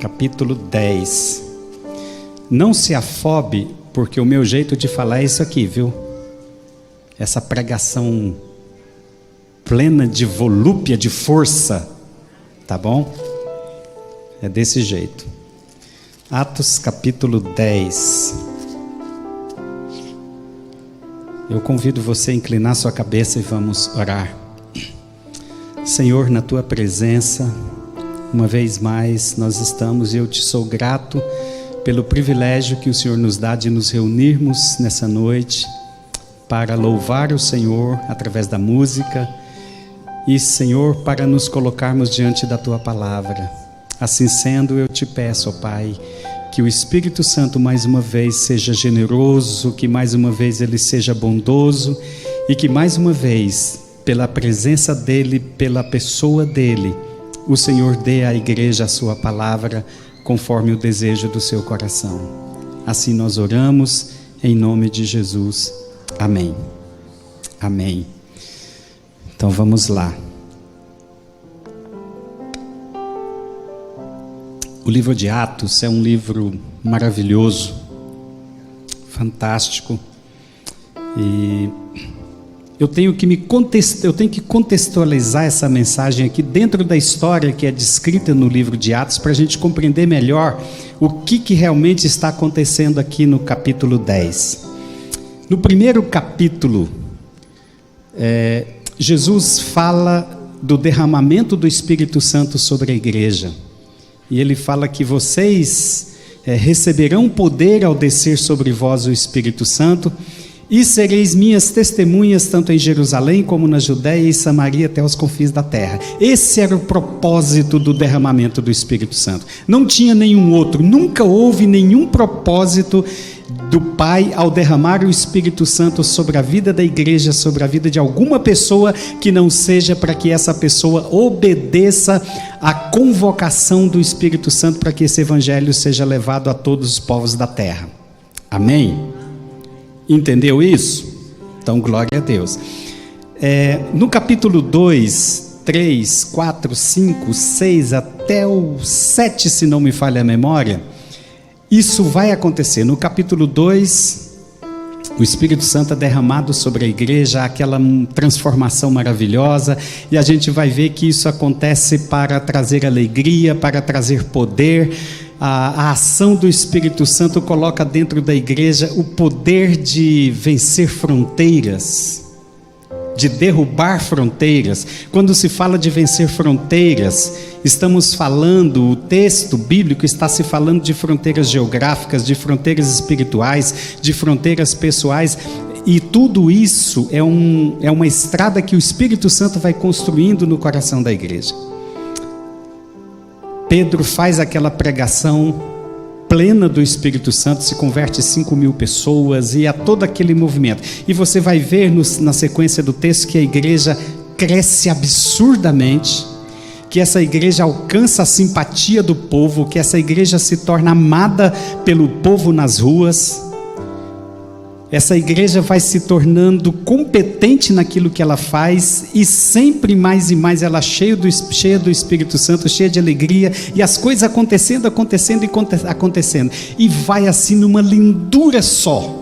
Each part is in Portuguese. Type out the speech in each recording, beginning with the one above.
capítulo 10. Não se afobe, porque o meu jeito de falar é isso aqui, viu? Essa pregação plena de volúpia, de força, tá bom? É desse jeito. Atos capítulo 10. Eu convido você a inclinar sua cabeça e vamos orar. Senhor, na tua presença, uma vez mais nós estamos, e eu te sou grato pelo privilégio que o Senhor nos dá de nos reunirmos nessa noite para louvar o Senhor através da música e, Senhor, para nos colocarmos diante da tua palavra. Assim sendo, eu te peço, ó Pai, que o Espírito Santo mais uma vez seja generoso, que mais uma vez ele seja bondoso e que mais uma vez, pela presença dele, pela pessoa dele, o Senhor dê à igreja a sua palavra conforme o desejo do seu coração. Assim nós oramos em nome de Jesus. Amém. Amém. Então vamos lá. O livro de Atos é um livro maravilhoso, fantástico, e eu tenho que contextualizar essa mensagem aqui dentro da história que é descrita no livro de Atos, para a gente compreender melhor o que realmente está acontecendo aqui no capítulo 10. No primeiro capítulo, Jesus fala do derramamento do Espírito Santo sobre a igreja. E ele fala que vocês receberão poder ao descer sobre vós o Espírito Santo, e sereis minhas testemunhas tanto em Jerusalém como na Judéia e Samaria até os confins da terra. Esse era o propósito do derramamento do Espírito Santo. Não tinha nenhum outro, nunca houve nenhum propósito do Pai ao derramar o Espírito Santo sobre a vida da igreja, sobre a vida de alguma pessoa, que não seja para que essa pessoa obedeça à convocação do Espírito Santo para que esse evangelho seja levado a todos os povos da terra. Amém? Entendeu isso? Então glória a Deus. No capítulo 2, 3, 4, 5, 6 até o 7, se não me falha a memória, isso vai acontecer. No capítulo 2, o Espírito Santo é derramado sobre a igreja, aquela transformação maravilhosa, e a gente vai ver que isso acontece para trazer alegria, para trazer poder. A ação do Espírito Santo coloca dentro da igreja o poder de vencer fronteiras, de derrubar fronteiras. Quando se fala de vencer fronteiras, estamos falando, o texto bíblico está se falando de fronteiras geográficas, de fronteiras espirituais, de fronteiras pessoais, e tudo isso é uma estrada que o Espírito Santo vai construindo no coração da igreja. Pedro faz aquela pregação plena do Espírito Santo, se converte 5.000 pessoas e há todo aquele movimento. E você vai ver na sequência do texto que a igreja cresce absurdamente, que essa igreja alcança a simpatia do povo, que essa igreja se torna amada pelo povo nas ruas. Essa igreja vai se tornando competente naquilo que ela faz, e sempre mais e mais ela cheia do Espírito Santo, cheia de alegria, e as coisas acontecendo, e vai assim numa lindura só.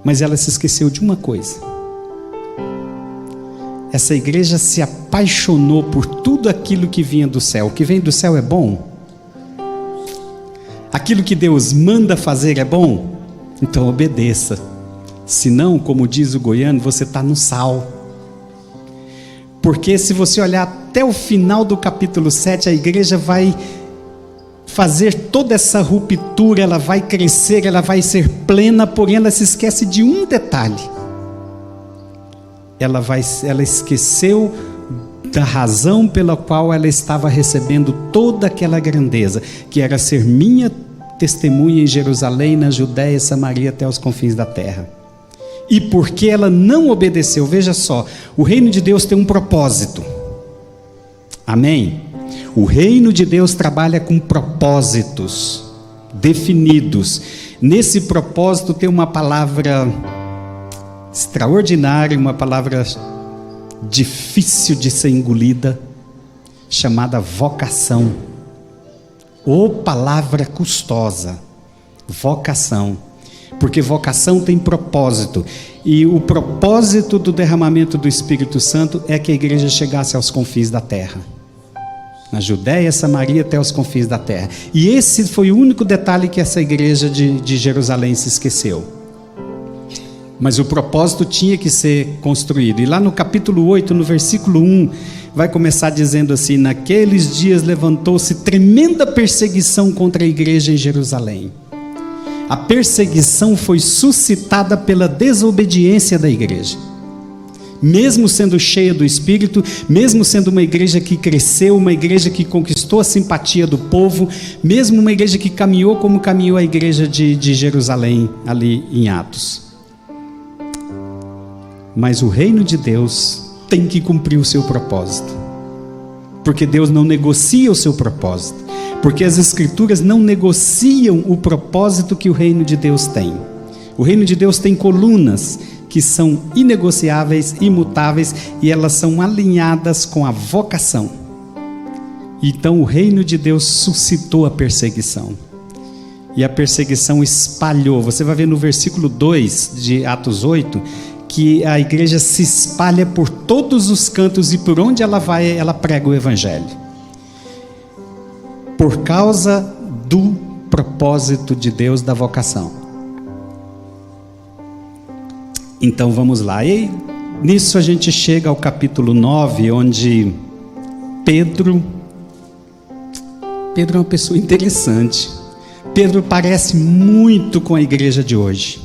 Mas ela se esqueceu de uma coisa. Essa igreja se apaixonou por tudo aquilo que vinha do céu. O que vem do céu é bom? Aquilo que Deus manda fazer é bom? Então obedeça. Senão, como diz o goiano, você está no sal. Porque se você olhar até o final do capítulo 7, a igreja vai fazer toda essa ruptura, ela vai crescer, ela vai ser plena, porém ela se esquece de um detalhe. Ela esqueceu da razão pela qual ela estava recebendo toda aquela grandeza, que era ser minha testemunha em Jerusalém, na Judéia, Samaria, até os confins da terra. E porque ela não obedeceu, veja só, o reino de Deus tem um propósito. Amém? O reino de Deus trabalha com propósitos definidos. Nesse propósito tem uma palavra extraordinária, uma palavra difícil de ser engolida, chamada vocação. Ô palavra custosa, vocação. Porque vocação tem propósito. E o propósito do derramamento do Espírito Santo é que a igreja chegasse aos confins da terra. Na Judéia, Samaria, até os confins da terra. E esse foi o único detalhe que essa igreja de Jerusalém se esqueceu. Mas o propósito tinha que ser construído. E lá no capítulo 8, no versículo 1, vai começar dizendo assim: naqueles dias levantou-se tremenda perseguição contra a igreja em Jerusalém. A perseguição foi suscitada pela desobediência da igreja. Mesmo sendo cheia do Espírito, mesmo sendo uma igreja que cresceu, uma igreja que conquistou a simpatia do povo, mesmo uma igreja que caminhou como caminhou a igreja de Jerusalém, ali em Atos. Mas o reino de Deus tem que cumprir o seu propósito, porque Deus não negocia o seu propósito, porque as Escrituras não negociam o propósito que o reino de Deus tem. O reino de Deus tem colunas que são inegociáveis, imutáveis, e elas são alinhadas com a vocação. Então o reino de Deus suscitou a perseguição, e a perseguição espalhou. Você vai ver no versículo 2 de Atos 8, que a igreja se espalha por todos os cantos, e por onde ela vai, ela prega o evangelho. Por causa do propósito de Deus da vocação. Então vamos lá. E nisso a gente chega ao capítulo 9, onde Pedro é uma pessoa interessante. Pedro parece muito com a igreja de hoje.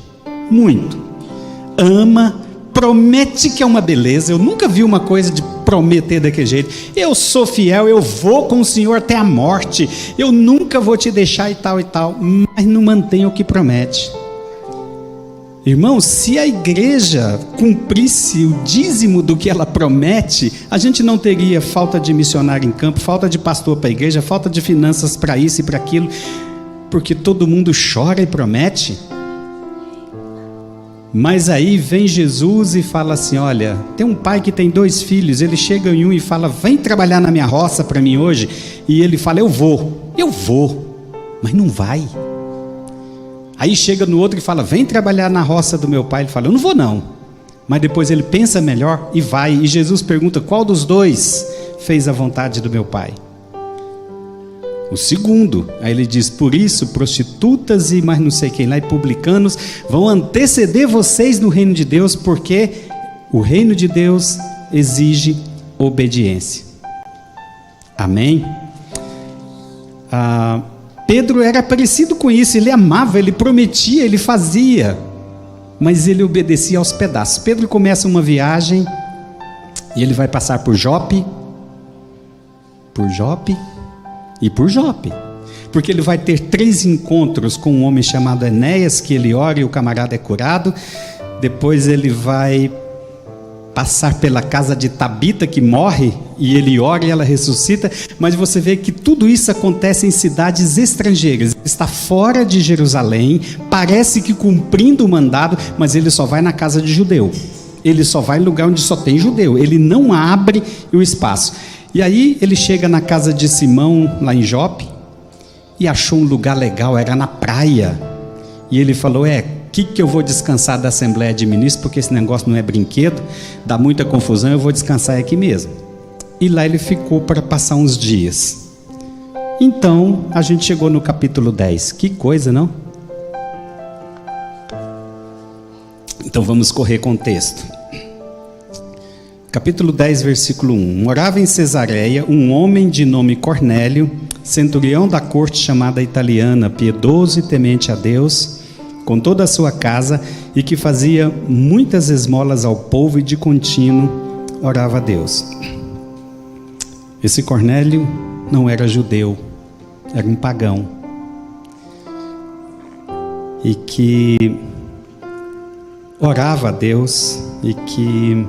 Muito. Ama, promete que é uma beleza. Eu nunca vi uma coisa de prometer daquele jeito. Eu sou fiel, eu vou com o Senhor até a morte, eu nunca vou te deixar e tal, mas não mantém o que promete. Irmão, se a igreja cumprisse o dízimo do que ela promete, a gente não teria falta de missionário em campo, falta de pastor para a igreja, falta de finanças para isso e para aquilo, porque todo mundo chora e promete. Mas aí vem Jesus e fala assim: olha, tem um pai que tem 2 filhos, ele chega em um e fala: vem trabalhar na minha roça para mim hoje, e ele fala: eu vou, mas não vai. Aí chega no outro e fala: vem trabalhar na roça do meu pai, ele fala: eu não vou não, mas depois ele pensa melhor e vai, e Jesus pergunta: qual dos 2 fez a vontade do meu pai? O segundo. Aí ele diz: por isso prostitutas e mais não sei quem lá, e publicanos vão anteceder vocês no reino de Deus, porque o reino de Deus exige obediência. Amém? Pedro era parecido com isso. Ele amava, ele prometia, ele fazia, mas ele obedecia aos pedaços. Pedro começa uma viagem e ele vai passar por Jope e por Jope, porque ele vai ter 3 encontros com um homem chamado Enéas, que ele ora e o camarada é curado. Depois ele vai passar pela casa de Tabita, que morre, e ele ora e ela ressuscita. Mas você vê que tudo isso acontece em cidades estrangeiras. Ele está fora de Jerusalém, parece que cumprindo o mandado, mas ele só vai na casa de judeu, ele só vai em lugar onde só tem judeu, ele não abre o espaço. E aí ele chega na casa de Simão, lá em Jope, e achou um lugar legal, era na praia. E ele falou: que eu vou descansar da Assembleia de Ministros, porque esse negócio não é brinquedo, dá muita confusão, eu vou descansar aqui mesmo. E lá ele ficou para passar uns dias. Então a gente chegou no capítulo 10, que coisa, não? Então vamos correr com o texto. Capítulo 10, versículo 1. Morava em Cesareia um homem de nome Cornélio, centurião da corte chamada italiana, piedoso e temente a Deus, com toda a sua casa, e que fazia muitas esmolas ao povo e de contínuo orava a Deus. Esse Cornélio não era judeu, era um pagão, e que orava a Deus e que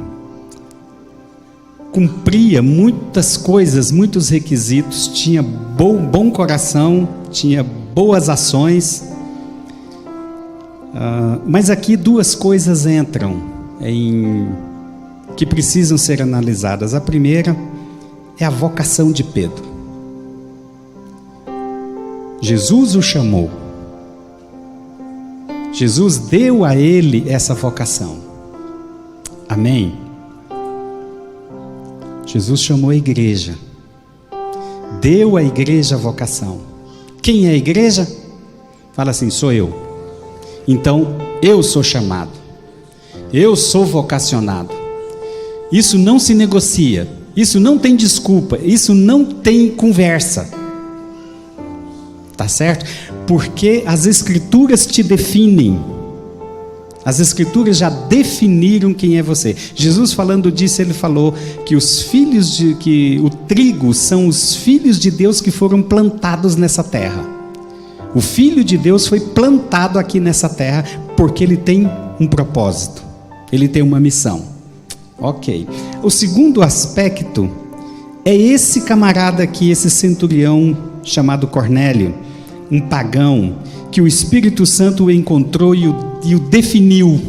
cumpria muitas coisas, muitos requisitos, tinha bom coração, tinha boas ações. Mas aqui 2 coisas entram que precisam ser analisadas. A primeira é a vocação de Pedro. Jesus o chamou. Jesus deu a ele essa vocação. Amém? Jesus chamou a igreja. Deu à igreja a vocação. Quem é a igreja? Fala assim, sou eu. Então, eu sou chamado. Eu sou vocacionado. Isso não se negocia. Isso não tem desculpa. Isso não tem conversa. Tá certo? Porque as Escrituras te definem. As Escrituras já definiram quem é você. Jesus falando disso, ele falou que o trigo são os filhos de Deus que foram plantados nessa terra. O Filho de Deus foi plantado aqui nessa terra porque ele tem um propósito. Ele tem uma missão. Ok. O segundo aspecto é esse camarada aqui, esse centurião chamado Cornélio, um pagão, que o Espírito Santo o encontrou e o definiu.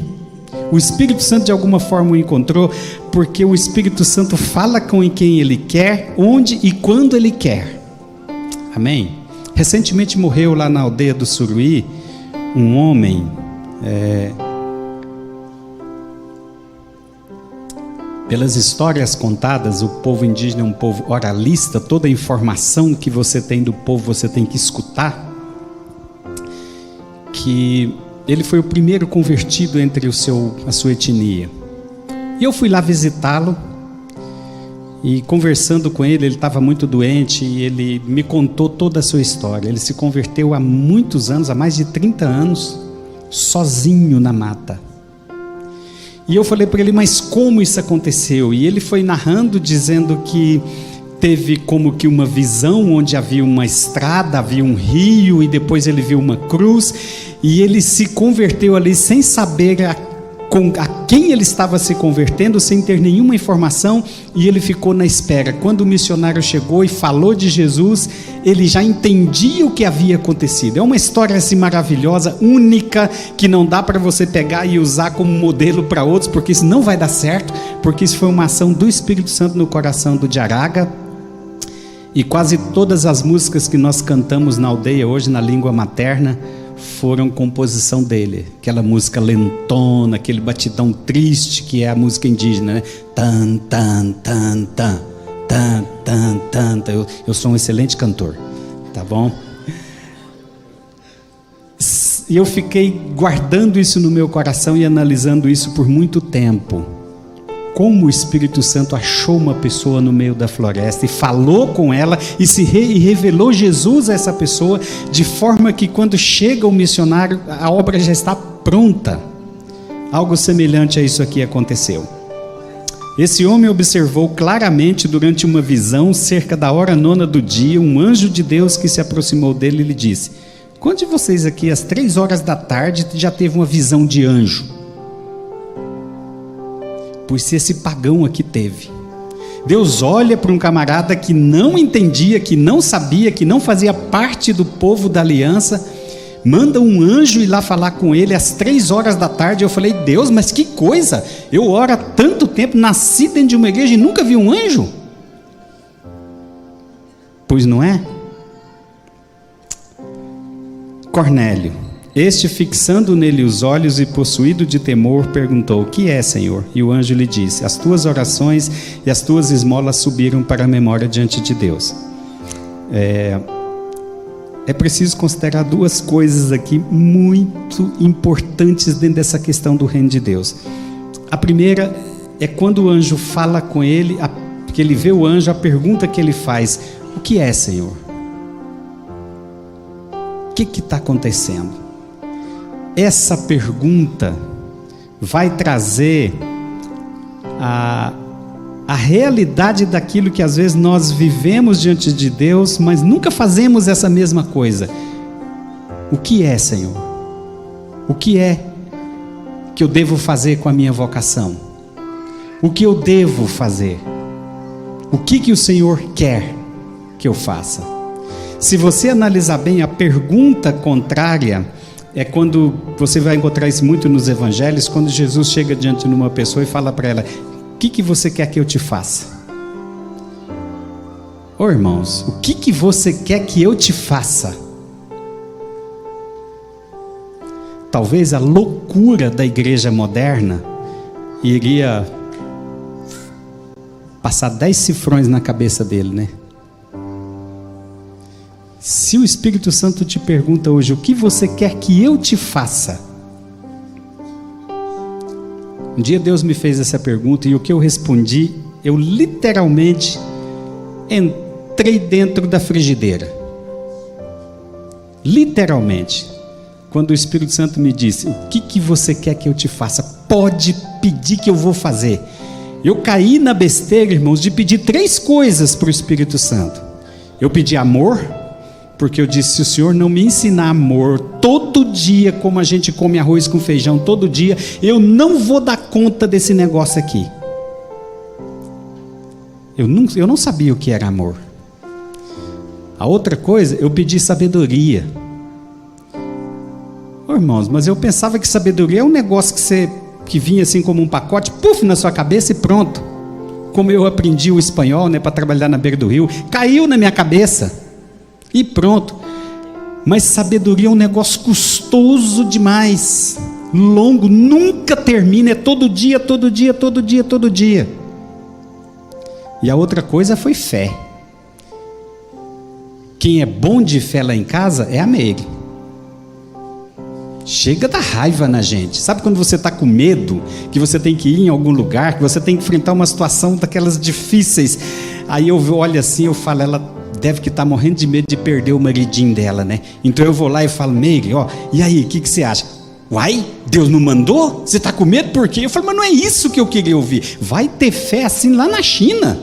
O Espírito Santo de alguma forma o encontrou, porque o Espírito Santo fala com quem ele quer, onde e quando ele quer. Amém? Recentemente morreu lá na aldeia do Suruí um homem, pelas histórias contadas, o povo indígena é um povo oralista, toda a informação que você tem do povo você tem que escutar, que ele foi o primeiro convertido entre a sua etnia. E eu fui lá visitá-lo, e conversando com ele estava muito doente, e ele me contou toda a sua história. Ele se converteu há muitos anos, há mais de 30 anos, sozinho na mata. E eu falei para ele, mas como isso aconteceu? E ele foi narrando, dizendo que teve como que uma visão onde havia uma estrada, havia um rio, e depois ele viu uma cruz, e ele se converteu ali sem saber a quem ele estava se convertendo, sem ter nenhuma informação, e ele ficou na espera. Quando o missionário chegou e falou de Jesus, ele já entendia o que havia acontecido. É uma história assim maravilhosa, única, que não dá para você pegar e usar como modelo para outros, porque isso não vai dar certo, porque isso foi uma ação do Espírito Santo no coração do Diaraga. E quase todas as músicas que nós cantamos na aldeia hoje, na língua materna, foram composição dele. Aquela música lentona, aquele batidão triste que é a música indígena, né? Tan, tan, tan, tan, tan, tan, tan. Eu sou um excelente cantor, tá bom? E eu fiquei guardando isso no meu coração e analisando isso por muito tempo. Como o Espírito Santo achou uma pessoa no meio da floresta e falou com ela e revelou Jesus a essa pessoa, de forma que quando chega o missionário, a obra já está pronta. Algo semelhante a isso aqui aconteceu. Esse homem observou claramente durante uma visão, cerca da hora 9 do dia, um anjo de Deus que se aproximou dele e lhe disse: quantos de vocês aqui às 3 horas da tarde já teve uma visão de anjo? Pois se esse pagão aqui teve. Deus olha para um camarada que não entendia, que não sabia, que não fazia parte do povo da aliança, manda um anjo ir lá falar com ele às 3 horas da tarde. Eu falei, Deus, mas que coisa, eu oro há tanto tempo, nasci dentro de uma igreja e nunca vi um anjo. Pois não é? Cornélio, este, fixando nele os olhos e possuído de temor, perguntou: o que é, Senhor? E o anjo lhe disse: as tuas orações e as tuas esmolas subiram para a memória diante de Deus. É preciso considerar 2 coisas aqui muito importantes dentro dessa questão do reino de Deus. A primeira é quando o anjo fala com ele, que ele vê o anjo, a pergunta que ele faz: o que é, Senhor? O que está acontecendo? Essa pergunta vai trazer a realidade daquilo que às vezes nós vivemos diante de Deus, mas nunca fazemos essa mesma coisa. O que é, Senhor? O que é que eu devo fazer com a minha vocação? O que eu devo fazer? O que o Senhor quer que eu faça? Se você analisar bem, a pergunta contrária é quando você vai encontrar isso muito nos evangelhos, quando Jesus chega diante de uma pessoa e fala para ela: o que você quer que eu te faça? Ô irmãos, o que você quer que eu te faça? talvez a loucura da igreja moderna iria passar 10 cifrões na cabeça dele, né? Se o Espírito Santo te pergunta hoje, o que você quer que eu te faça? Um dia Deus me fez essa pergunta e o que eu respondi, eu literalmente entrei dentro da frigideira. Literalmente. Quando o Espírito Santo me disse, o que você quer que eu te faça? Pode pedir que eu vou fazer. Eu caí na besteira, irmãos, de pedir 3 coisas para o Espírito Santo. Eu pedi amor, porque eu disse, se o Senhor não me ensinar amor todo dia, como a gente come arroz com feijão todo dia, eu não vou dar conta desse negócio aqui. Eu não sabia o que era amor. A outra coisa, eu pedi sabedoria. Irmãos, mas eu pensava que sabedoria é um negócio que vinha assim como um pacote, puf, na sua cabeça e pronto. Como eu aprendi o espanhol, né, para trabalhar na beira do rio, caiu na minha cabeça e pronto. Mas sabedoria é um negócio custoso demais, longo, nunca termina, é todo dia, todo dia, todo dia, todo dia. E a outra coisa foi fé. Quem é bom de fé lá em casa é a Meire. Chega da raiva na gente. Sabe quando você está com medo, que você tem que ir em algum lugar, que você tem que enfrentar uma situação daquelas difíceis? Aí eu olho assim, eu falo, ela deve que está morrendo de medo de perder o maridinho dela, né? Então eu vou lá e falo, Meire, ó, e aí, o que você acha? Uai, Deus não mandou? Você está com medo por quê? Eu falo, mas não é isso que eu queria ouvir. Vai ter fé assim lá na China.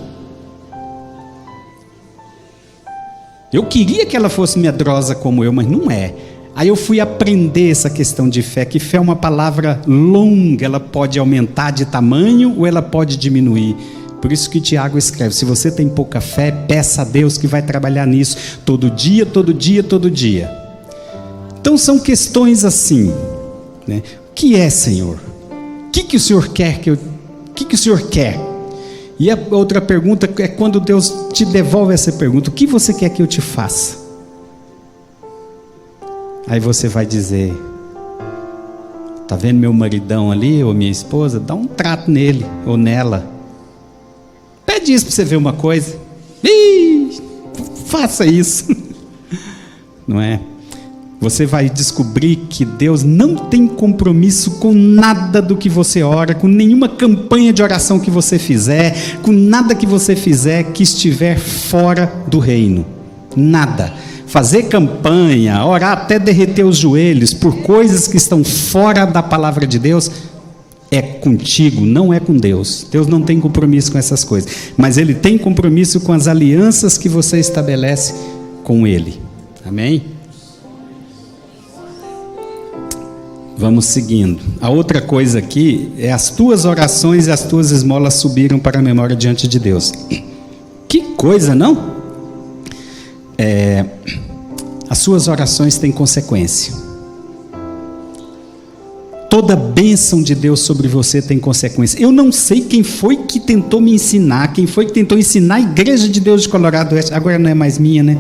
Eu queria que ela fosse medrosa como eu, mas não é. Aí eu fui aprender essa questão de fé, que fé é uma palavra longa, ela pode aumentar de tamanho ou ela pode diminuir. Por isso que Tiago escreve, se você tem pouca fé, peça a Deus que vai trabalhar nisso, todo dia, todo dia, todo dia. Então são questões assim, né? O que é, Senhor? O que o Senhor quer o que o Senhor quer? E a outra pergunta é quando Deus te devolve essa pergunta, o que você quer que eu te faça? Aí você vai dizer, tá vendo meu maridão ali, ou minha esposa? Dá um trato nele, ou nela. Pede isso para você ver uma coisa. Faça isso. Não é? Você vai descobrir que Deus não tem compromisso com nada do que você ora, com nenhuma campanha de oração que você fizer, com nada que você fizer que estiver fora do reino. Nada. Fazer campanha, orar até derreter os joelhos por coisas que estão fora da palavra de Deus, é contigo, não é com Deus. Deus não tem compromisso com essas coisas, mas Ele tem compromisso com as alianças que você estabelece com Ele. Amém? Vamos seguindo. A outra coisa aqui é as tuas orações e as tuas esmolas subiram para a memória diante de Deus. Que coisa, não? As suas orações têm consequência. Toda bênção de Deus sobre você tem consequência. Eu não sei quem foi que tentou me ensinar, quem foi que tentou ensinar a Igreja de Deus de Colorado Oeste, agora não é mais minha, né?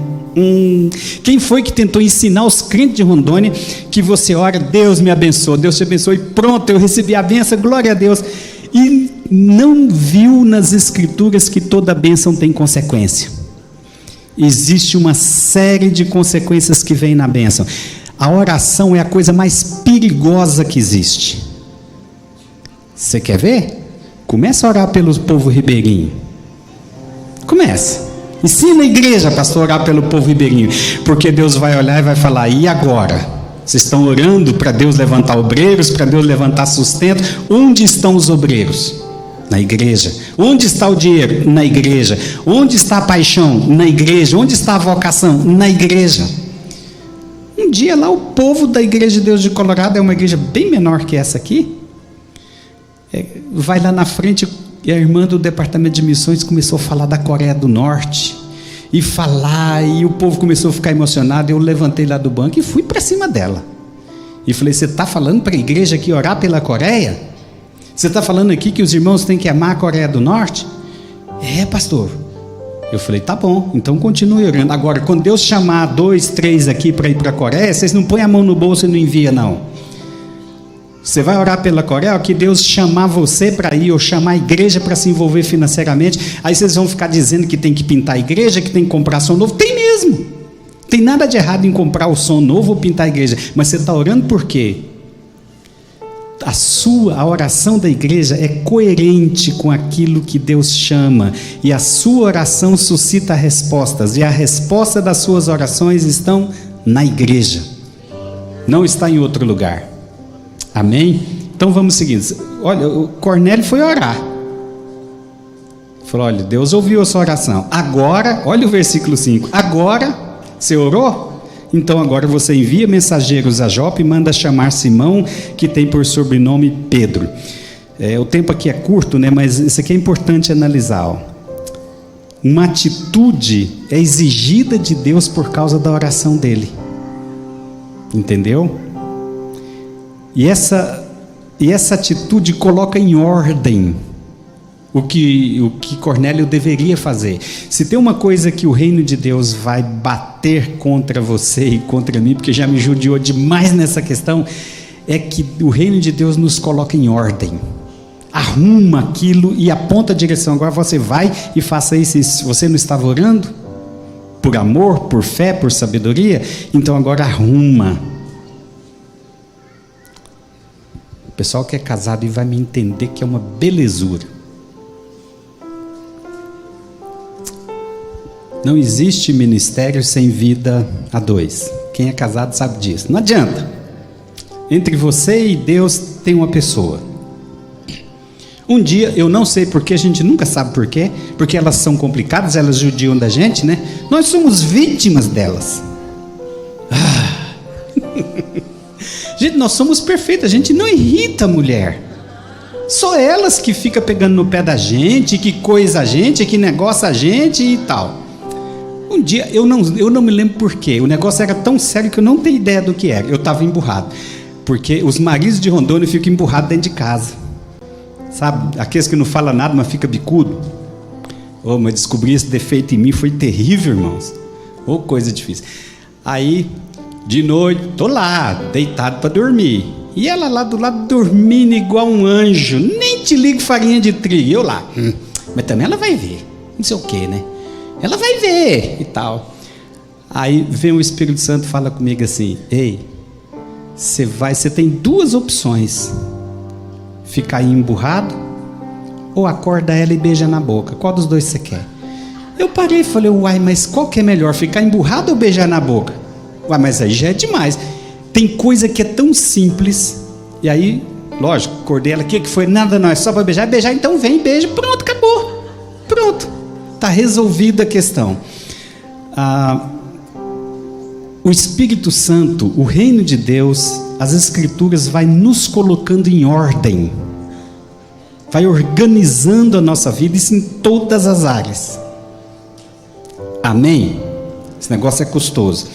Quem foi que tentou ensinar os crentes de Rondônia que você ora, Deus me abençoe, Deus te abençoe, pronto, eu recebi a bênção, glória a Deus. E não viu nas Escrituras que toda bênção tem consequência. Existe uma série de consequências que vem na bênção. A oração é a coisa mais perigosa que existe. Você quer ver? Começa a orar pelo povo ribeirinho. Começa. Ensina a igreja, pastor, a orar pelo povo ribeirinho. Porque Deus vai olhar e vai falar, e agora? Vocês estão orando para Deus levantar obreiros, para Deus levantar sustento. Onde estão os obreiros? Na igreja. Onde está o dinheiro? Na igreja. Onde está a paixão? Na igreja. Onde está a vocação? Na igreja. Um dia lá o povo da Igreja de Deus de Colorado, é uma igreja bem menor que essa aqui, vai lá na frente, e a irmã do departamento de missões começou a falar da Coreia do Norte, e o povo começou a ficar emocionado. Eu levantei lá do banco e fui para cima dela, e falei, você está falando para a igreja aqui orar pela Coreia? Você está falando aqui que os irmãos têm que amar a Coreia do Norte? É, pastor. Eu falei, tá bom, então continue orando. Agora, quando Deus chamar 2, 3 aqui para ir para a Coreia, vocês não põem a mão no bolso e não enviam, não. Você vai orar pela Coreia, que Deus chamar você para ir, ou chamar a igreja para se envolver financeiramente. Aí vocês vão ficar dizendo que tem que pintar a igreja, que tem que comprar som novo. Tem mesmo. Tem nada de errado em comprar o som novo ou pintar a igreja. Mas você está orando por quê? A oração da igreja é coerente com aquilo que Deus chama. E a sua oração suscita respostas. E a resposta das suas orações estão na igreja. Não está em outro lugar. Amém? Então vamos seguir. Olha, o Cornélio foi orar. Falou, olha, Deus ouviu a sua oração. Agora, olha o versículo 5. Agora, você orou? Então agora você envia mensageiros a Jope e manda chamar Simão, que tem por sobrenome Pedro. O tempo aqui é curto, né? Mas isso aqui é importante analisar. Ó. Uma atitude é exigida de Deus por causa da oração dele. Entendeu? E essa atitude coloca em ordem o que Cornélio deveria fazer. Se tem uma coisa que o reino de Deus vai bater contra você e contra mim, porque já me judiou demais nessa questão, é que o reino de Deus nos coloca em ordem. Arruma aquilo e aponta a direção. Agora você vai e faça isso. Se você não estava orando por amor, por fé, por sabedoria, então agora arruma. O pessoal que é casado e vai me entender que é uma belezura. Não existe ministério sem vida a dois. Quem é casado sabe disso. Não adianta. Entre você e Deus tem uma pessoa. Um dia, eu não sei porquê, a gente nunca sabe porquê, porque elas são complicadas, elas judiam da gente, né? Nós somos vítimas delas. Gente, nós somos perfeitos, a gente não irrita a mulher. Só elas que ficam pegando no pé da gente, que coisa a gente, que negocia a gente e tal. Um dia, eu não me lembro porquê, o negócio era tão sério que eu não tenho ideia do que era. Eu estava emburrado, porque os maridos de Rondônia ficam emburrados dentro de casa. Sabe, aqueles que não falam nada, mas fica bicudo. Oh, mas descobrir esse defeito em mim foi terrível, irmãos. Oh, coisa difícil. Aí, de noite, tô lá, deitado para dormir. E ela lá do lado dormindo igual um anjo. Nem te ligo farinha de trigo. Eu lá. Mas também ela vai ver. Não sei o que, né? Ela vai ver e tal. Aí vem o Espírito Santo e fala comigo assim: ei, você tem duas opções. Ficar aí emburrado, ou acorda ela e beija na boca. Qual dos dois você quer? Eu parei e falei, uai, mas qual que é melhor? Ficar emburrado ou beijar na boca? Uai, mas aí já é demais. Tem coisa que é tão simples. E aí, lógico, acordei ela, o que foi? Nada não, é só para beijar. Beijar, então vem, beija, pronto, acabou. Pronto, está resolvida a questão. O Espírito Santo, o reino de Deus, as Escrituras vai nos colocando em ordem, vai organizando a nossa vida, isso em todas as áreas. Amém? Esse negócio é custoso.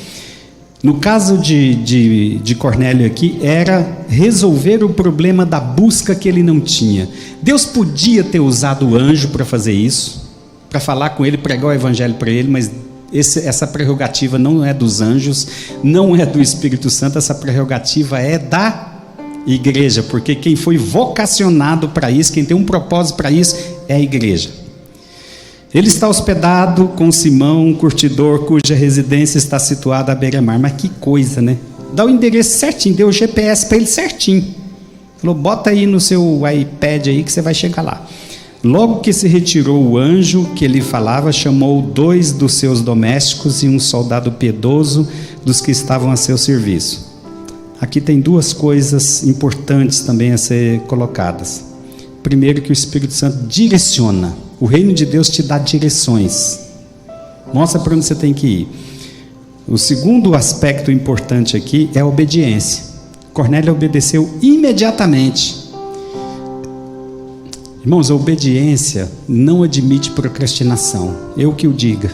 No caso de Cornélio aqui, era resolver o problema da busca que ele não tinha. Deus podia ter usado o anjo para fazer isso, para falar com ele, pregar o evangelho para ele, mas essa prerrogativa não é dos anjos, não é do Espírito Santo, essa prerrogativa é da igreja, porque quem foi vocacionado para isso, quem tem um propósito para isso, é a igreja. Ele está hospedado com Simão, um curtidor, cuja residência está situada à beira-mar. Mas que coisa, né? Dá o endereço certinho, deu o GPS para ele certinho. Falou, bota aí no seu iPad aí que você vai chegar lá. Logo que se retirou o anjo que ele falava, chamou 2 dos seus domésticos e um soldado piedoso dos que estavam a seu serviço. Aqui tem 2 coisas importantes também a ser colocadas. Primeiro, que o Espírito Santo direciona. O reino de Deus te dá direções. Mostra para onde você tem que ir. O segundo aspecto importante aqui é a obediência. Cornélio obedeceu imediatamente. Irmãos, a obediência não admite procrastinação. Eu que o diga.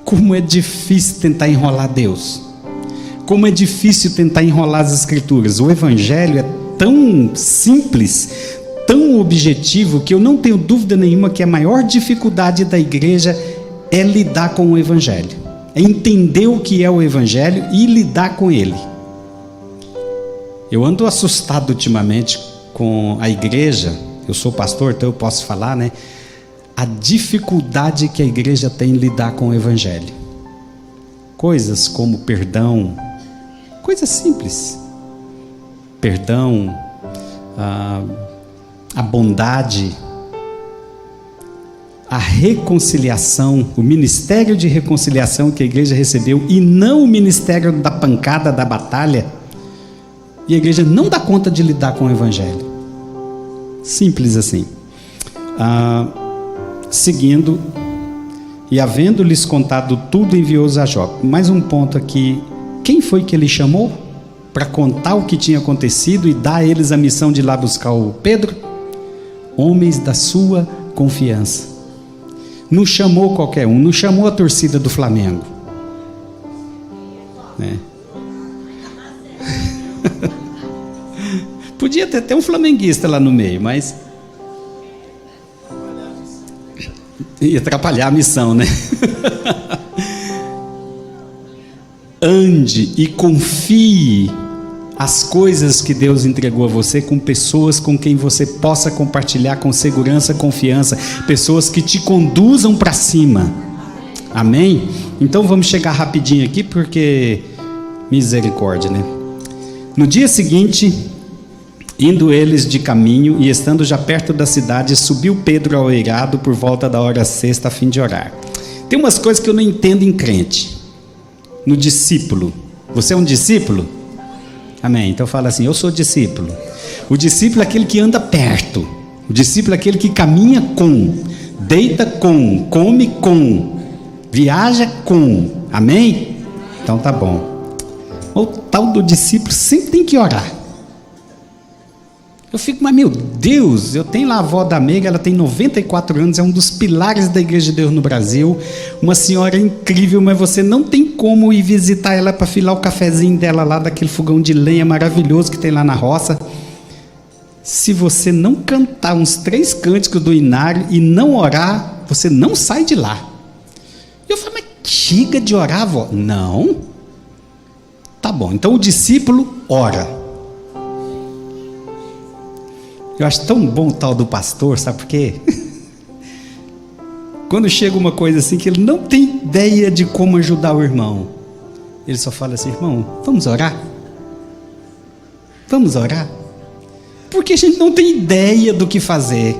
Como é difícil tentar enrolar Deus. Como é difícil tentar enrolar as Escrituras. O Evangelho é tão simples, tão objetivo, que eu não tenho dúvida nenhuma que a maior dificuldade da igreja é lidar com o Evangelho. É entender o que é o Evangelho e lidar com ele. Eu ando assustado ultimamente com a igreja. Eu sou pastor, então eu posso falar, né? A dificuldade que a igreja tem em lidar com o evangelho. Coisas como perdão, coisas simples. Perdão, a bondade, a reconciliação, o ministério de reconciliação que a igreja recebeu e não o ministério da pancada, da batalha. E a igreja não dá conta de lidar com o evangelho. Simples assim. Seguindo, e havendo-lhes contado tudo, enviou-os a Jope. Mais um ponto aqui. Quem foi que ele chamou para contar o que tinha acontecido e dar a eles a missão de ir lá buscar o Pedro? Homens da sua confiança. Não chamou qualquer um, não chamou a torcida do Flamengo, né? Podia ter até um flamenguista lá no meio, mas ia atrapalhar a missão, né? Ande e confie as coisas que Deus entregou a você com pessoas com quem você possa compartilhar com segurança, confiança, pessoas que te conduzam para cima. Amém? Então vamos chegar rapidinho aqui, porque misericórdia, né? No dia seguinte, indo eles de caminho e estando já perto da cidade, subiu Pedro ao eirado por volta da hora sexta a fim de orar. Tem umas coisas que eu não entendo em crente. No discípulo. Você é um discípulo? Amém. Então fala assim: eu sou discípulo. O discípulo é aquele que anda perto. O discípulo é aquele que caminha com, deita com, come com, viaja com. Amém? Então tá bom. O tal do discípulo sempre tem que orar. Eu fico, mas meu Deus, eu tenho lá a avó da Mega, ela tem 94 anos, é um dos pilares da Igreja de Deus no Brasil, uma senhora incrível, mas você não tem como ir visitar ela para filar o cafezinho dela lá, daquele fogão de lenha maravilhoso que tem lá na roça, se você não cantar uns 3 cânticos do Inário e não orar, você não sai de lá. Eu falo, mas chega de orar, avó? Não. Tá bom, então o discípulo ora. Eu acho tão bom o tal do pastor, sabe por quê? Quando chega uma coisa assim que ele não tem ideia de como ajudar o irmão, ele só fala assim: irmão, vamos orar? Vamos orar? Porque a gente não tem ideia do que fazer.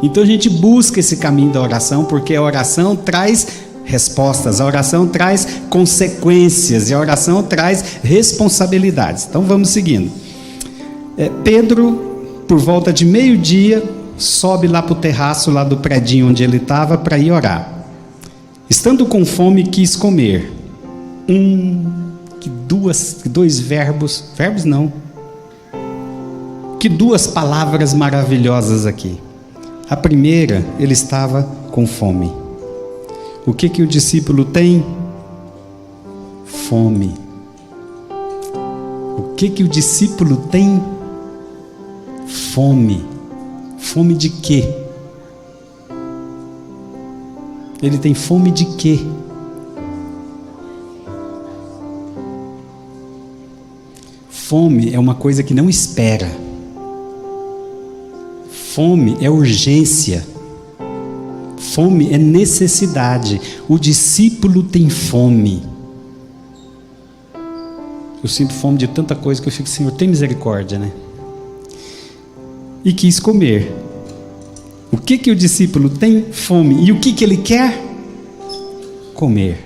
Então a gente busca esse caminho da oração, porque a oração traz respostas, a oração traz consequências, e a oração traz responsabilidades. Então vamos seguindo. Pedro, por volta de meio-dia, sobe lá para o terraço, lá do predinho onde ele estava, para ir orar. Estando com fome, quis comer. Que duas palavras maravilhosas aqui. A primeira, ele estava com fome. O que o discípulo tem? Fome. O que o discípulo tem? Fome. Fome de quê? Ele tem fome de quê? Fome é uma coisa que não espera. Fome é urgência. Fome é necessidade. O discípulo tem fome. Eu sinto fome de tanta coisa que eu fico, Senhor, tem misericórdia, né? E quis comer. O que o discípulo tem? Fome. E o que ele quer? Comer.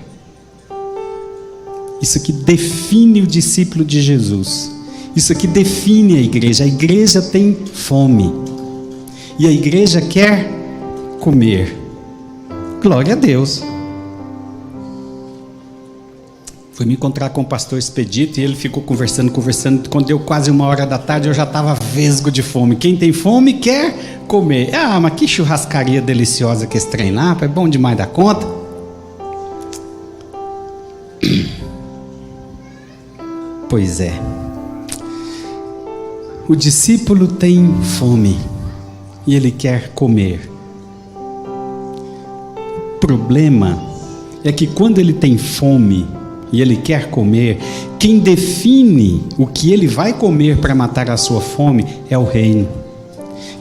Isso aqui define o discípulo de Jesus. Isso aqui define a igreja. A igreja tem fome. E a igreja quer comer. Glória a Deus. Fui me encontrar com o pastor Expedito e ele ficou conversando. Quando deu quase 13h eu já estava vesgo de fome. Quem tem fome quer comer. Ah, mas que churrascaria deliciosa que esse trem lá, é bom demais da conta. Pois é. O discípulo tem fome e ele quer comer. O problema é que quando ele tem fome, e ele quer comer, quem define o que ele vai comer para matar a sua fome é o reino.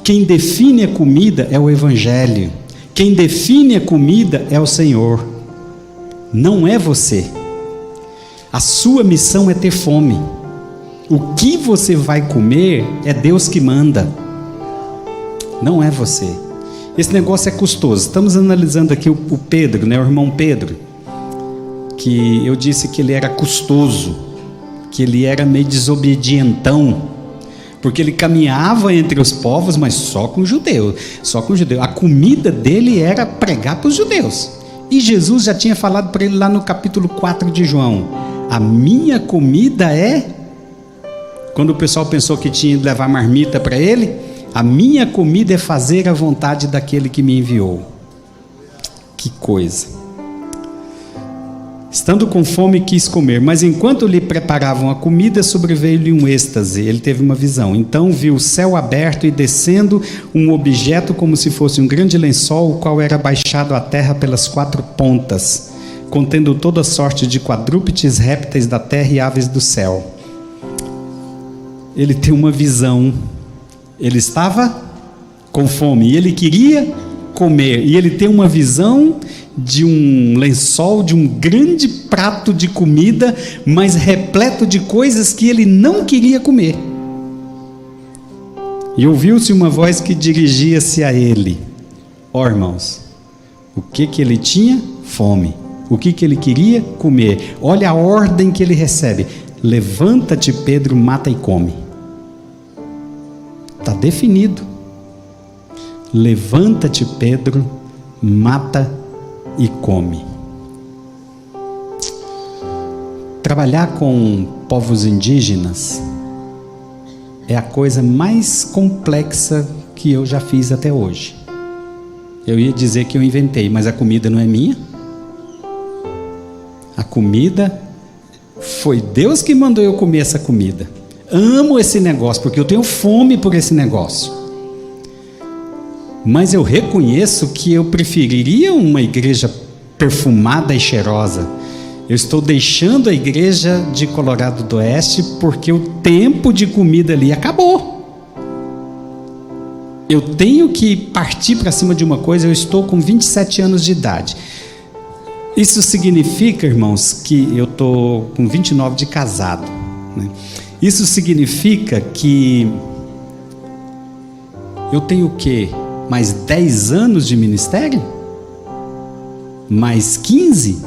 Quem define a comida é o Evangelho. Quem define a comida é o Senhor. Não é você. A sua missão é ter fome. O que você vai comer é Deus que manda. Não é você. Esse negócio é custoso. Estamos analisando aqui o Pedro, né, o irmão Pedro, que eu disse que ele era custoso, que ele era meio desobedientão, porque ele caminhava entre os povos, mas só com judeu. A comida dele era pregar para os judeus. E Jesus já tinha falado para ele lá no capítulo 4 de João: a minha comida é... Quando o pessoal pensou que tinha de levar marmita para ele, a minha comida é fazer a vontade daquele que me enviou. Que coisa! Estando com fome, quis comer, mas enquanto lhe preparavam a comida, sobreveio-lhe um êxtase. Ele teve uma visão. Então viu o céu aberto e descendo um objeto como se fosse um grande lençol, o qual era baixado à terra pelas 4 pontas, contendo toda sorte de quadrúpedes, répteis da terra e aves do céu. Ele tem uma visão. Ele estava com fome e ele queria comer. E ele tem uma visão de um lençol, de um grande prato de comida, mas repleto de coisas que ele não queria comer. E ouviu-se uma voz que dirigia-se a ele. Ó, irmãos, o que ele tinha? Fome. O que ele queria? Comer. Olha a ordem que ele recebe: levanta-te, Pedro, mata e come. Está definido. Levanta-te, Pedro, mata e come. Trabalhar com povos indígenas é a coisa mais complexa que eu já fiz até hoje. Eu ia dizer que eu inventei, mas a comida não é minha. A comida foi Deus que mandou eu comer essa comida. Amo esse negócio, porque eu tenho fome por esse negócio. Mas eu reconheço que eu preferiria uma igreja perfumada e cheirosa. Eu estou deixando a igreja de Colorado do Oeste porque o tempo de comida ali acabou. Eu tenho que partir para cima de uma coisa. Eu estou com 27 anos de idade. Isso significa, irmãos, que eu estou com 29 de casado, né? Isso significa que eu tenho o quê? Mais 10 anos de ministério? Mais 15?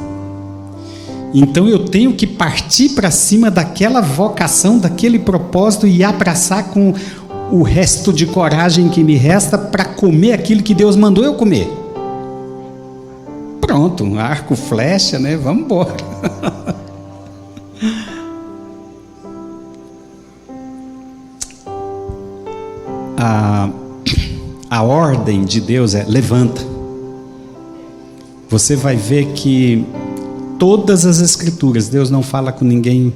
Então eu tenho que partir para cima daquela vocação, daquele propósito e abraçar com o resto de coragem que me resta para comer aquilo que Deus mandou eu comer. Pronto, arco, flecha, né? Vamos embora. A ordem de Deus é: levanta. Você vai ver que todas as escrituras, Deus não fala com ninguém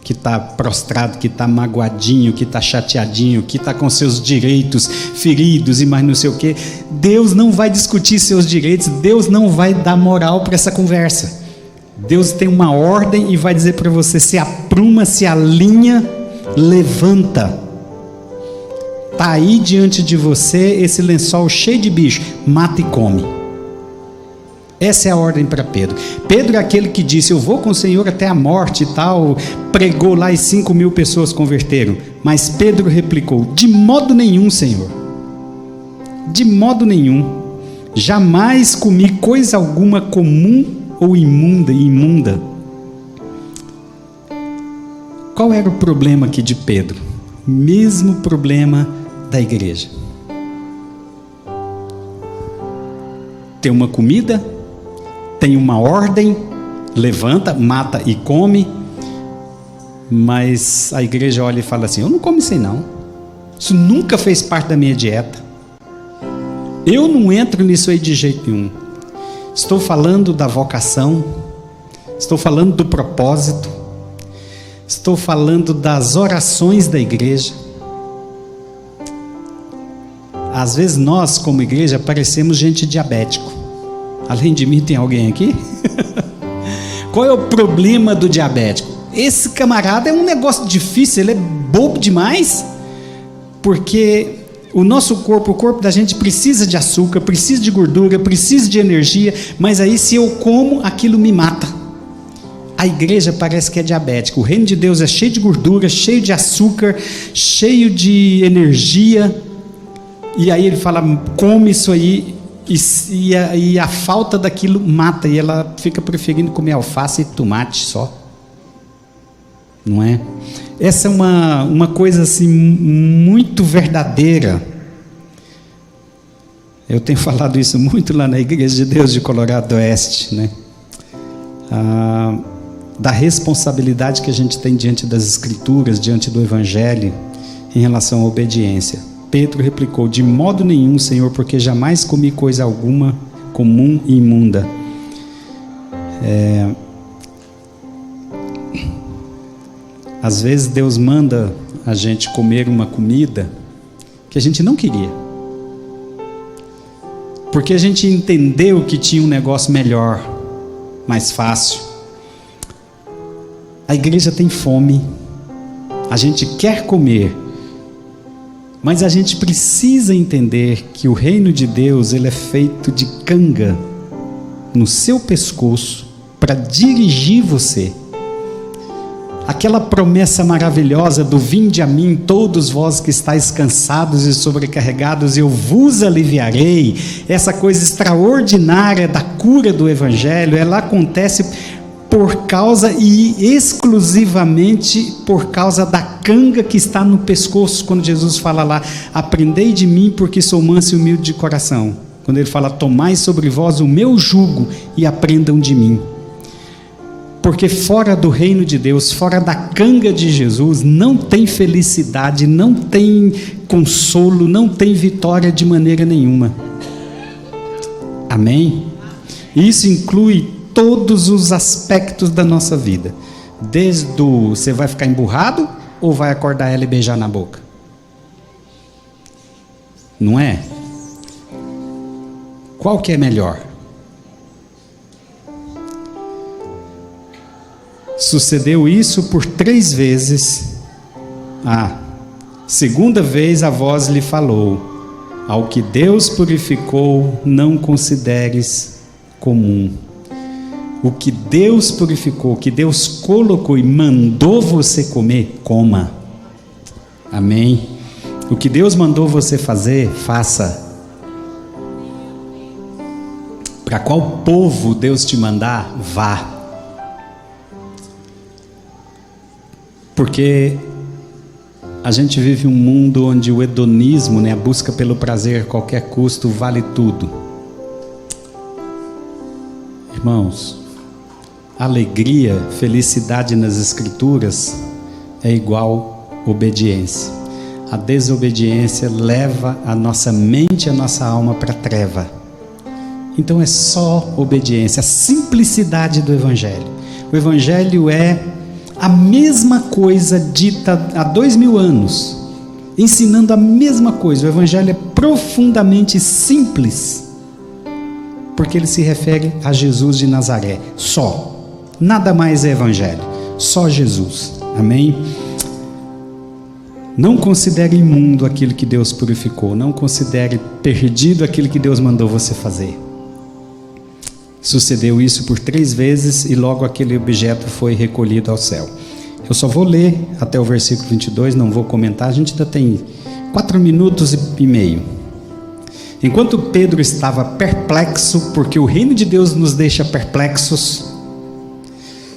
que está prostrado, que está magoadinho, que está chateadinho, que está com seus direitos feridos e mais não sei o que. Deus não vai discutir seus direitos, Deus não vai dar moral para essa conversa. Deus tem uma ordem e vai dizer para você: se apruma, se alinha, levanta. Está aí diante de você esse lençol cheio de bicho, mata e come. Essa é a ordem para Pedro. Pedro é aquele que disse: eu vou com o Senhor até a morte e tal. Pregou lá e 5.000 pessoas converteram. Mas Pedro replicou: de modo nenhum, Senhor. De modo nenhum. Jamais comi coisa alguma comum ou imunda. Qual era o problema aqui de Pedro? Mesmo problema da igreja. Tem uma comida, tem uma ordem, levanta, mata e come, mas a igreja olha e fala assim: eu não como isso aí não, isso nunca fez parte da minha dieta, eu não entro nisso aí de jeito nenhum. Estou falando da vocação, estou falando do propósito, estou falando das orações da igreja. Às vezes nós, como igreja, parecemos gente diabético. Além de mim, tem alguém aqui? Qual é o problema do diabético? Esse camarada é um negócio difícil, ele é bobo demais, porque o nosso corpo, o corpo da gente precisa de açúcar, precisa de gordura, precisa de energia, mas aí se eu como, aquilo me mata. A igreja parece que é diabética. O reino de Deus é cheio de gordura, cheio de açúcar, cheio de energia, e aí ele fala, come isso aí, e a falta daquilo mata, e ela fica preferindo comer alface e tomate só, não é? Essa é uma coisa assim muito verdadeira. Eu tenho falado isso muito lá na Igreja de Deus de Colorado do Oeste, né? Da responsabilidade que a gente tem diante das Escrituras, diante do Evangelho, em relação à obediência. Pedro replicou, de modo nenhum, Senhor, porque jamais comi coisa alguma comum e imunda. Às vezes Deus manda a gente comer uma comida que a gente não queria, porque a gente entendeu que tinha um negócio melhor, mais fácil. A igreja tem fome, a gente quer comer, mas a gente precisa entender que o reino de Deus, ele é feito de canga no seu pescoço para dirigir você. Aquela promessa maravilhosa do vinde a mim, todos vós que estáis cansados e sobrecarregados, eu vos aliviarei. Essa coisa extraordinária da cura do Evangelho, ela acontece por causa e exclusivamente por causa da canga que está no pescoço, quando Jesus fala lá, aprendei de mim porque sou manso e humilde de coração. Quando ele fala, tomai sobre vós o meu jugo e aprendam de mim. Porque fora do reino de Deus, fora da canga de Jesus, não tem felicidade, não tem consolo, não tem vitória de maneira nenhuma. Amém? Isso inclui todos os aspectos da nossa vida. Desde você vai ficar emburrado ou vai acordar ela e beijar na boca? Não é? Qual que é melhor? Sucedeu isso por 3 vezes. Segunda vez a voz lhe falou, ao que Deus purificou, não consideres comum. O que Deus purificou, que Deus colocou e mandou você comer, coma. Amém? O que Deus mandou você fazer, faça. Para qual povo Deus te mandar, vá. Porque a gente vive um mundo onde o hedonismo, né, a busca pelo prazer a qualquer custo, vale tudo. Irmãos, alegria, felicidade nas Escrituras é igual obediência. A desobediência leva a nossa mente e a nossa alma para a treva. Então é só obediência, a simplicidade do Evangelho. O Evangelho é a mesma coisa dita há 2000 anos, ensinando a mesma coisa. O Evangelho é profundamente simples, porque ele se refere a Jesus de Nazaré, só, nada mais é Evangelho, só Jesus, amém? Não considere imundo aquilo que Deus purificou, não considere perdido aquilo que Deus mandou você fazer. Sucedeu isso por 3 vezes e logo aquele objeto foi recolhido ao céu. Eu só vou ler até o versículo 22, não vou comentar, a gente ainda tem 4 minutos e meio. Enquanto Pedro estava perplexo, porque o reino de Deus nos deixa perplexos,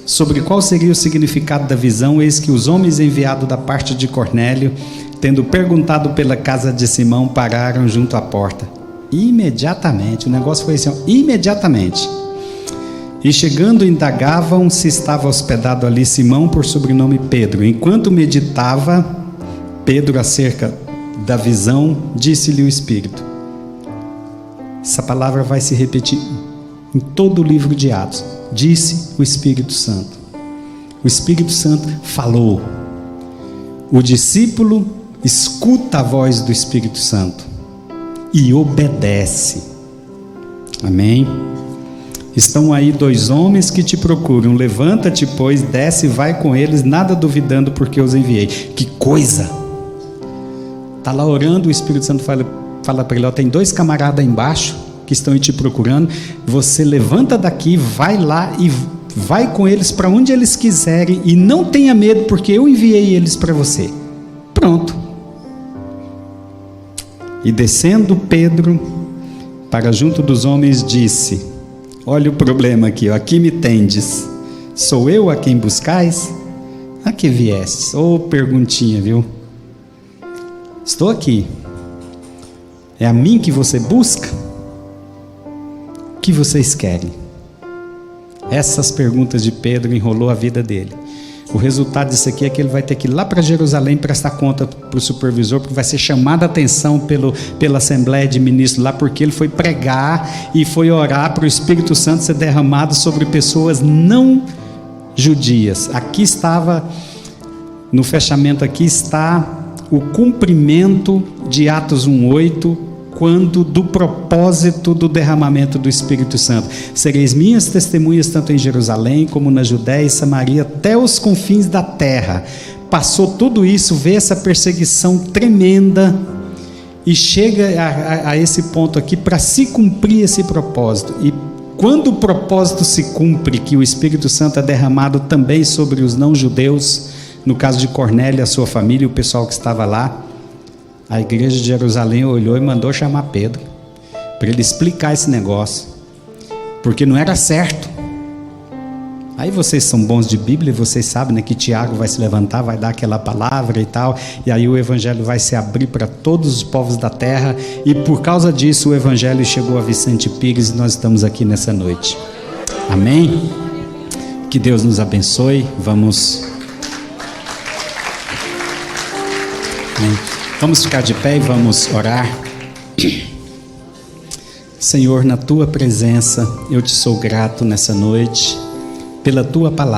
sobre qual seria o significado da visão, eis que os homens enviados da parte de Cornélio, tendo perguntado pela casa de Simão, pararam junto à porta. Imediatamente, o negócio foi assim, imediatamente. E chegando indagavam se estava hospedado ali Simão, por sobrenome Pedro. Enquanto meditava Pedro acerca da visão, disse-lhe o Espírito. Essa palavra vai se repetir em todo o livro de Atos. Disse o Espírito Santo. O Espírito Santo falou. O discípulo escuta a voz do Espírito Santo e obedece. Amém? Estão aí 2 homens que te procuram. Levanta-te, pois, desce e vai com eles, nada duvidando, porque os enviei. Que coisa! Está lá orando, o Espírito Santo fala para ele, ó, tem 2 camaradas aí embaixo que estão aí te procurando. Você levanta daqui, vai lá e vai com eles para onde eles quiserem e não tenha medo, porque eu enviei eles para você. Pronto. E descendo Pedro para junto dos homens, disse: olha o problema aqui, ó, aqui me tendes, sou eu a quem buscais? A que viestes? Ô, perguntinha, viu? Estou aqui. É a mim que você busca? O que vocês querem? Essas perguntas de Pedro enrolou a vida dele. O resultado disso aqui é que ele vai ter que ir lá para Jerusalém prestar conta para o supervisor, porque vai ser chamada a atenção pela Assembleia de Ministros lá, porque ele foi pregar e foi orar para o Espírito Santo ser derramado sobre pessoas não judias. Aqui estava, no fechamento aqui está o cumprimento de Atos 1:8, quando do propósito do derramamento do Espírito Santo. Sereis minhas testemunhas tanto em Jerusalém como na Judéia e Samaria até os confins da terra. Passou tudo isso, vê essa perseguição tremenda e chega a esse ponto aqui para se cumprir esse propósito. E quando o propósito se cumpre, que o Espírito Santo é derramado também sobre os não-judeus, no caso de Cornélio e a sua família e o pessoal que estava lá, a igreja de Jerusalém olhou e mandou chamar Pedro para ele explicar esse negócio, porque não era certo. Aí vocês são bons de Bíblia, vocês sabem, né, que Tiago vai se levantar, vai dar aquela palavra e tal, e aí o evangelho vai se abrir para todos os povos da terra, e por causa disso o evangelho chegou a Vicente Pires e nós estamos aqui nessa noite. Amém? Que Deus nos abençoe. Vamos ficar de pé e vamos orar. Senhor, na tua presença eu te sou grato nessa noite pela tua palavra.